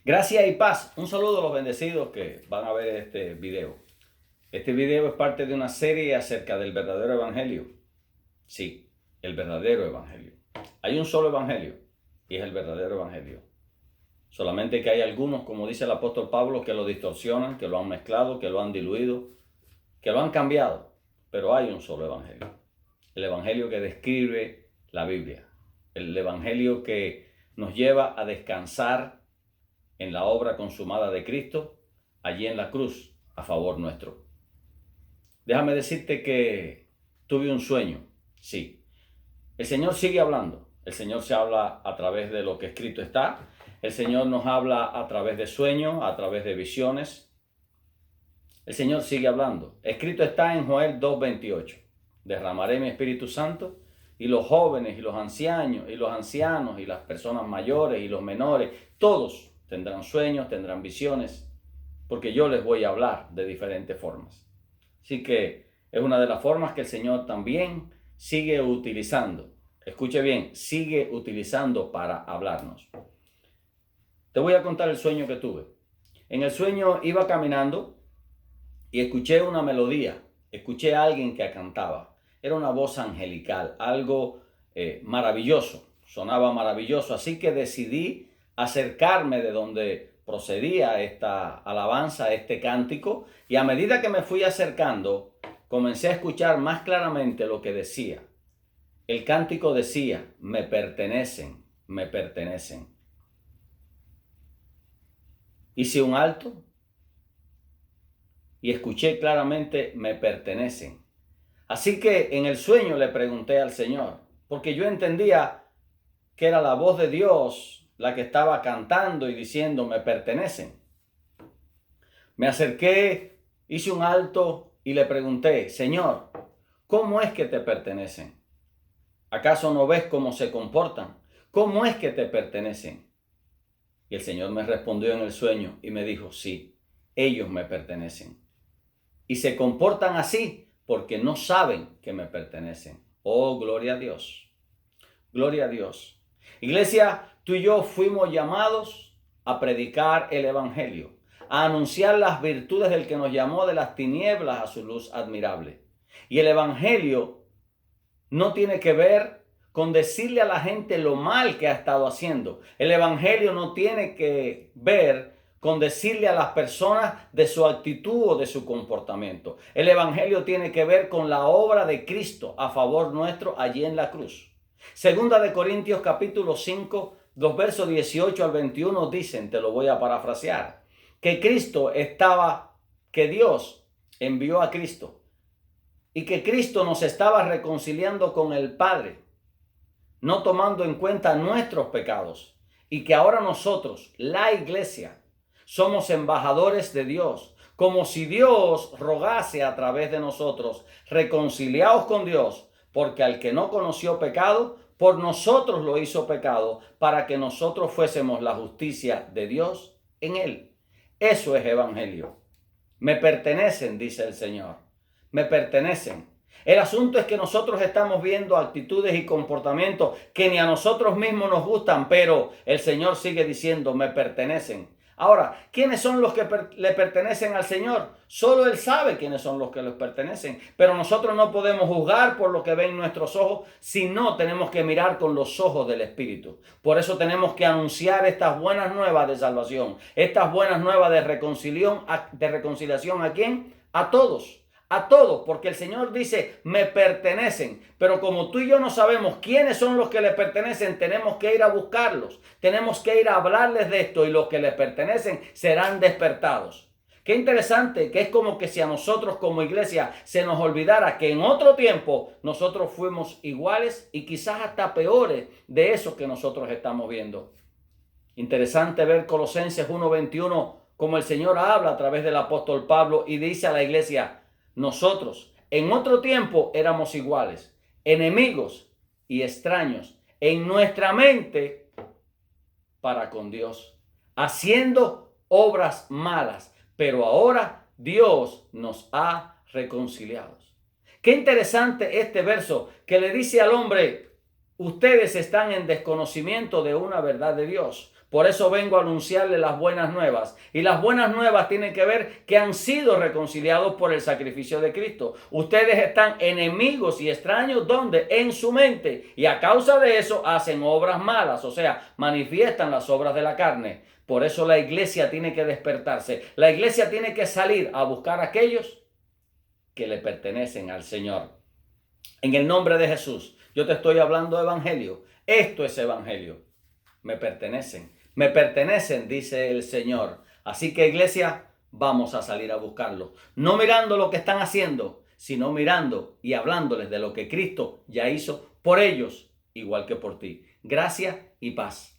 Gracias y paz. Un saludo a los bendecidos que van a ver este video. Este video es parte de una serie acerca del verdadero evangelio. Sí, el verdadero evangelio. Hay un solo evangelio y es el verdadero evangelio. Solamente que hay algunos, como dice el apóstol Pablo, que lo distorsionan, que lo han mezclado, que lo han diluido, que lo han cambiado. Pero hay un solo evangelio. El evangelio que describe la Biblia. El evangelio que nos lleva a descansar en la obra consumada de Cristo, allí en la cruz, a favor nuestro. Déjame decirte que tuve un sueño, sí. El Señor sigue hablando. El Señor se habla a través de lo que escrito está. El Señor nos habla a través de sueños, a través de visiones. El Señor sigue hablando. Escrito está en Joel 2:28. Derramaré mi Espíritu Santo y los jóvenes y los ancianos y las personas mayores y los menores, todos tendrán sueños, tendrán visiones, porque yo les voy a hablar de diferentes formas. Así que es una de las formas que el Señor también sigue utilizando. Escuche bien, sigue utilizando para hablarnos. Te voy a contar el sueño que tuve. En el sueño iba caminando y escuché una melodía. Escuché a alguien que cantaba. Era una voz angelical, algo maravilloso. Sonaba maravilloso, así que decidí acercarme de donde procedía esta alabanza, este cántico, y a medida que me fui acercando, comencé a escuchar más claramente lo que decía. El cántico decía: me pertenecen, me pertenecen. Hice un alto y escuché claramente: me pertenecen. Así que en el sueño le pregunté al Señor, porque yo entendía que era la voz de Dios la que estaba cantando y diciendo: me pertenecen. Me acerqué, hice un alto y le pregunté: Señor, ¿cómo es que te pertenecen? ¿Acaso no ves cómo se comportan? ¿Cómo es que te pertenecen? Y el Señor me respondió en el sueño y me dijo: sí, ellos me pertenecen. Y se comportan así porque no saben que me pertenecen. Oh, gloria a Dios. Gloria a Dios. Iglesia, tú y yo fuimos llamados a predicar el evangelio, a anunciar las virtudes del que nos llamó de las tinieblas a su luz admirable. Y el evangelio no tiene que ver con decirle a la gente lo mal que ha estado haciendo. El evangelio no tiene que ver con decirle a las personas de su actitud o de su comportamiento. El evangelio tiene que ver con la obra de Cristo a favor nuestro allí en la cruz. Segunda de Corintios capítulo 5, los versos 18 al 21 dicen, te lo voy a parafrasear, que que Dios envió a Cristo y que Cristo nos estaba reconciliando con el Padre, no tomando en cuenta nuestros pecados, y que ahora nosotros, la iglesia, somos embajadores de Dios, como si Dios rogase a través de nosotros: reconciliaos con Dios, porque al que no conoció pecado, por nosotros lo hizo pecado, para que nosotros fuésemos la justicia de Dios en él. Eso es evangelio. Me pertenecen, dice el Señor. Me pertenecen. El asunto es que nosotros estamos viendo actitudes y comportamientos que ni a nosotros mismos nos gustan, pero el Señor sigue diciendo: me pertenecen. Ahora, ¿quiénes son los que le pertenecen al Señor? Solo Él sabe quiénes son los que les pertenecen. Pero nosotros no podemos juzgar por lo que ven nuestros ojos, sino tenemos que mirar con los ojos del Espíritu. Por eso tenemos que anunciar estas buenas nuevas de salvación, estas buenas nuevas de reconciliación. ¿A quién? A todos. A todos, porque el Señor dice: me pertenecen. Pero como tú y yo no sabemos quiénes son los que le pertenecen, tenemos que ir a buscarlos. Tenemos que ir a hablarles de esto, y los que les pertenecen serán despertados. Qué interesante, que es como que si a nosotros como iglesia se nos olvidara que en otro tiempo nosotros fuimos iguales y quizás hasta peores de eso que nosotros estamos viendo. Interesante ver Colosenses 1:21, como el Señor habla a través del apóstol Pablo y dice a la iglesia: nosotros en otro tiempo éramos iguales, enemigos y extraños en nuestra mente para con Dios, haciendo obras malas, pero ahora Dios nos ha reconciliado. Qué interesante este verso que le dice al hombre: ustedes están en desconocimiento de una verdad de Dios, Por eso vengo a anunciarle las buenas nuevas. Y las buenas nuevas tienen que ver que han sido reconciliados por el sacrificio de Cristo. Ustedes están enemigos y extraños donde en su mente, y a causa de eso hacen obras malas, o sea, manifiestan las obras de la carne. Por eso la iglesia tiene que despertarse. La iglesia tiene que salir a buscar a aquellos que le pertenecen al Señor. En el nombre de Jesús, yo te estoy hablando de evangelio. Esto es evangelio. Me pertenecen, dice el Señor. Así que, iglesia, vamos a salir a buscarlo. No mirando lo que están haciendo, sino mirando y hablándoles de lo que Cristo ya hizo por ellos, igual que por ti. Gracia y paz.